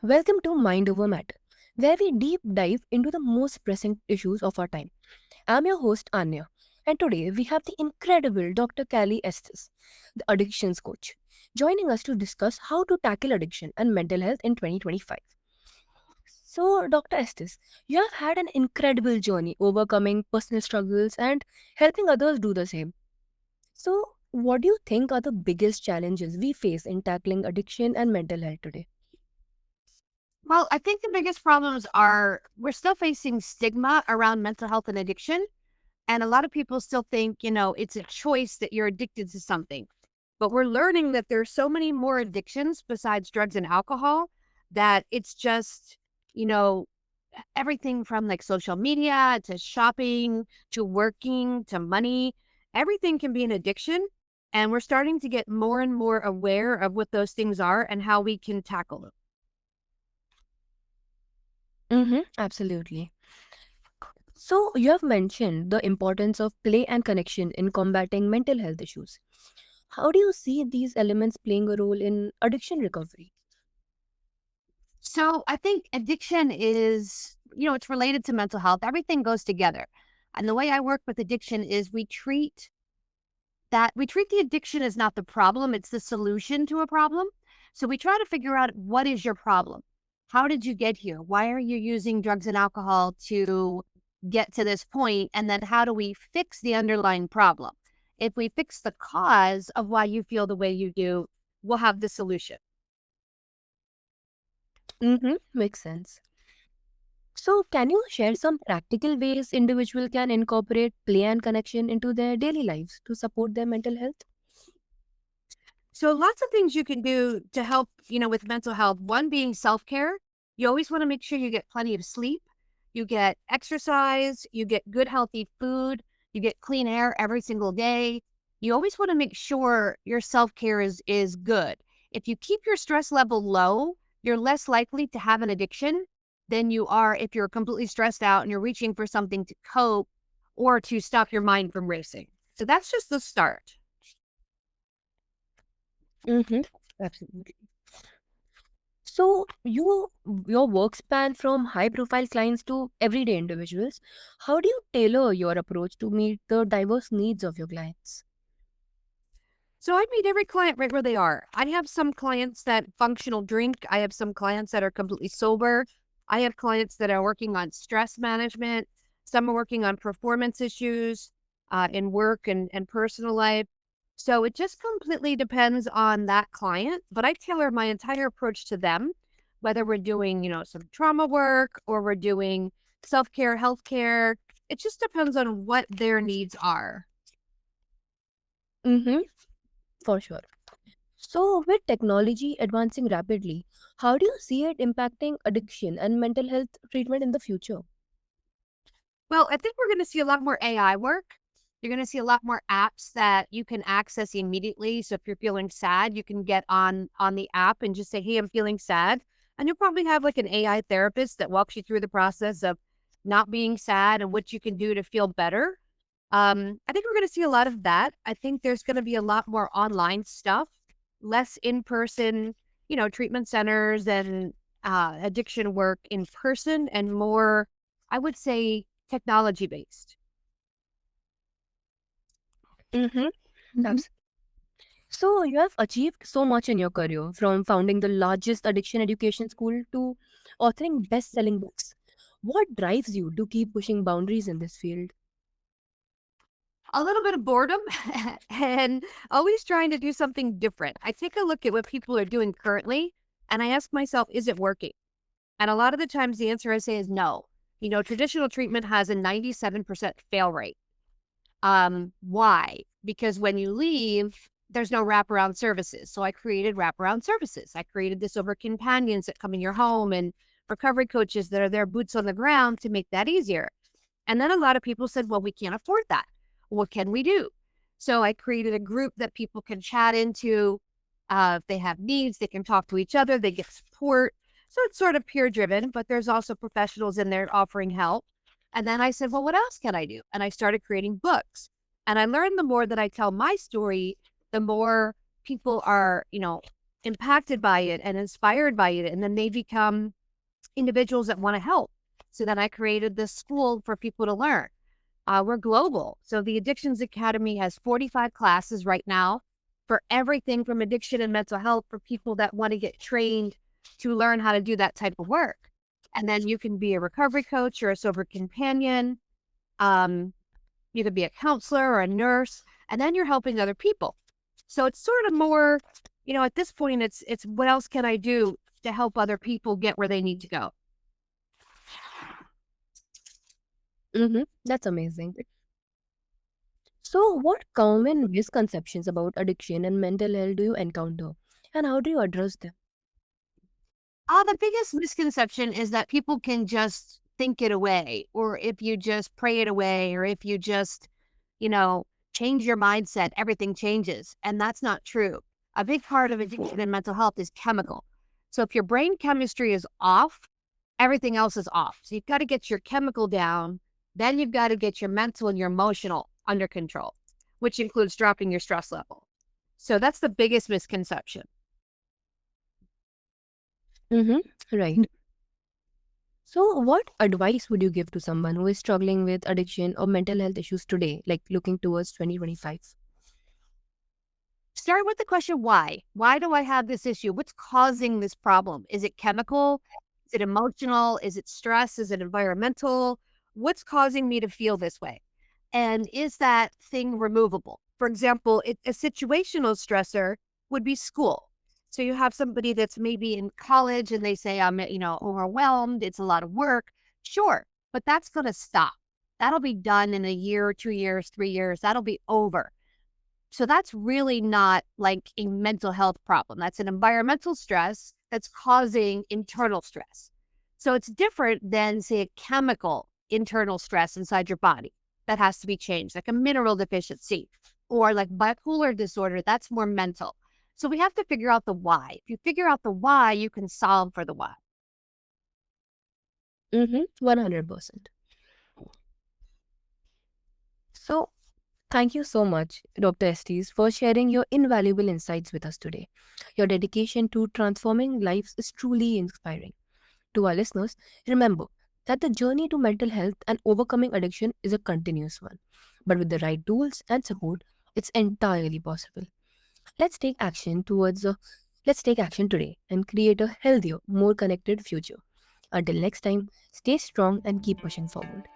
Welcome to Mind Over Matter, where we deep dive into the most pressing issues of our time. I'm your host, Anya, and today we have the incredible Dr. Cali Estes, the addictions coach, joining us to discuss how to tackle addiction and mental health in 2025. So, Dr. Estes, you have had an incredible journey overcoming personal struggles and helping others do the same. So, what do you think are the biggest challenges we face in tackling addiction and mental health today? Well, I think the biggest problems are we're still facing stigma around mental health and addiction. And a lot of people still think, it's a choice that you're addicted to something. But we're learning that there's so many more addictions besides drugs and alcohol that it's just, you know, everything from like social media to shopping to working to money. Everything can be an addiction. And we're starting to get more and more aware of what those things are and how we can tackle them. Absolutely. So, you have mentioned the importance of play and connection in combating mental health issues. How do you see these elements playing a role in addiction recovery? So I think addiction is, it's related to mental health. Everything goes together. And the way I work with addiction is we treat the addiction as not the problem, it's the solution to a problem. So we try to figure out what is your problem? How did you get here? Why are you using drugs and alcohol to get to this point? And then how do we fix the underlying problem? If we fix the cause of why you feel the way you do, we'll have the solution. Makes sense. So, can you share some practical ways individual can incorporate play and connection into their daily lives to support their mental health? So lots of things you can do to help, with mental health. One being self-care. You always want to make sure you get plenty of sleep, you get exercise, you get good healthy food, you get clean air every single day. You always want to make sure your self-care is good. If you keep your stress level low, you're less likely to have an addiction than you are if you're completely stressed out and you're reaching for something to cope or to stop your mind from racing. So that's just the start. Mm-hmm. Absolutely. So, your work span from high profile clients to everyday individuals. How do you tailor your approach to meet the diverse needs of your clients? So I meet every client right where they are. I have some clients that functional drink. I have some clients that are completely sober. I have clients that are working on stress management. Some are working on performance issues in work and personal life. So it just completely depends on that client. But I tailor my entire approach to them, whether we're doing, some trauma work or we're doing self-care, healthcare. It just depends on what their needs are. Mm-hmm. For sure. So, with technology advancing rapidly, how do you see it impacting addiction and mental health treatment in the future? Well, I think we're going to see a lot more AI work. You're going to see a lot more apps that you can access immediately. So if you're feeling sad, you can get on the app and just say, "Hey, I'm feeling sad." And you'll probably have like an AI therapist that walks you through the process of not being sad and what you can do to feel better. I think we're going to see a lot of that. I think there's going to be a lot more online stuff, less in person, treatment centers and addiction work in person, and more, I would say, technology based. Mm-hmm. So, you have achieved so much in your career, from founding the largest addiction education school to authoring best selling books. What drives you to keep pushing boundaries in this field? A little bit of boredom and always trying to do something different. I take a look at what people are doing currently and I ask myself, is it working? And a lot of the times the answer I say is no. Traditional treatment has a 97% fail rate. Why? Because when you leave, there's no wraparound services. So I created wraparound services. I created this over companions that come in your home and recovery coaches that are there boots on the ground to make that easier. And then a lot of people said, well, we can't afford that. What can we do? So I created a group that people can chat into. If they have needs, they can talk to each other, they get support. So it's sort of peer driven, but there's also professionals in there offering help. And then I said, well, what else can I do? And I started creating books. And I learned the more that I tell my story, the more people are, impacted by it and inspired by it, and then they become individuals that want to help. So then I created this school for people to learn. We're global. So the Addictions Academy has 45 classes right now for everything from addiction and mental health for people that want to get trained to learn how to do that type of work. And then you can be a recovery coach or a sober companion. You could be a counselor or a nurse, and then you're helping other people. So it's sort of more, at this point, it's what else can I do to help other people get where they need to go? That's amazing. So, what common misconceptions about addiction and mental health do you encounter, and how do you address them? The biggest misconception is that people can just think it away, or if you just pray it away, or if you just, you know, change your mindset, everything changes. And that's not true. A big part of addiction and mental health is chemical. So if your brain chemistry is off, everything else is off. So you've got to get your chemical down. Then you've got to get your mental and your emotional under control, which includes dropping your stress level. So that's the biggest misconception. Right. So, what advice would you give to someone who is struggling with addiction or mental health issues today, like looking towards 2025? Start with the question why. Why do I have this issue? What's causing this problem? Is it chemical? Is it emotional? Is it stress? Is it environmental? What's causing me to feel this way? And is that thing removable? For example, a situational stressor would be school. So you have somebody that's maybe in college and they say, I'm, overwhelmed. It's a lot of work. Sure, but that's going to stop. That'll be done in a year, 2 years, 3 years. That'll be over. So that's really not like a mental health problem. That's an environmental stress that's causing internal stress. So it's different than, say, a chemical internal stress inside your body that has to be changed, like a mineral deficiency or like bipolar disorder. That's more mental. So we have to figure out the why. If you figure out the why, you can solve for the why. 100%. So, thank you so much, Dr. Estes, for sharing your invaluable insights with us today. Your dedication to transforming lives is truly inspiring. To our listeners, remember that the journey to mental health and overcoming addiction is a continuous one. But with the right tools and support, it's entirely possible. Let's take action towards a let's take action today and create a healthier, more connected future. Until next time, stay strong and keep pushing forward.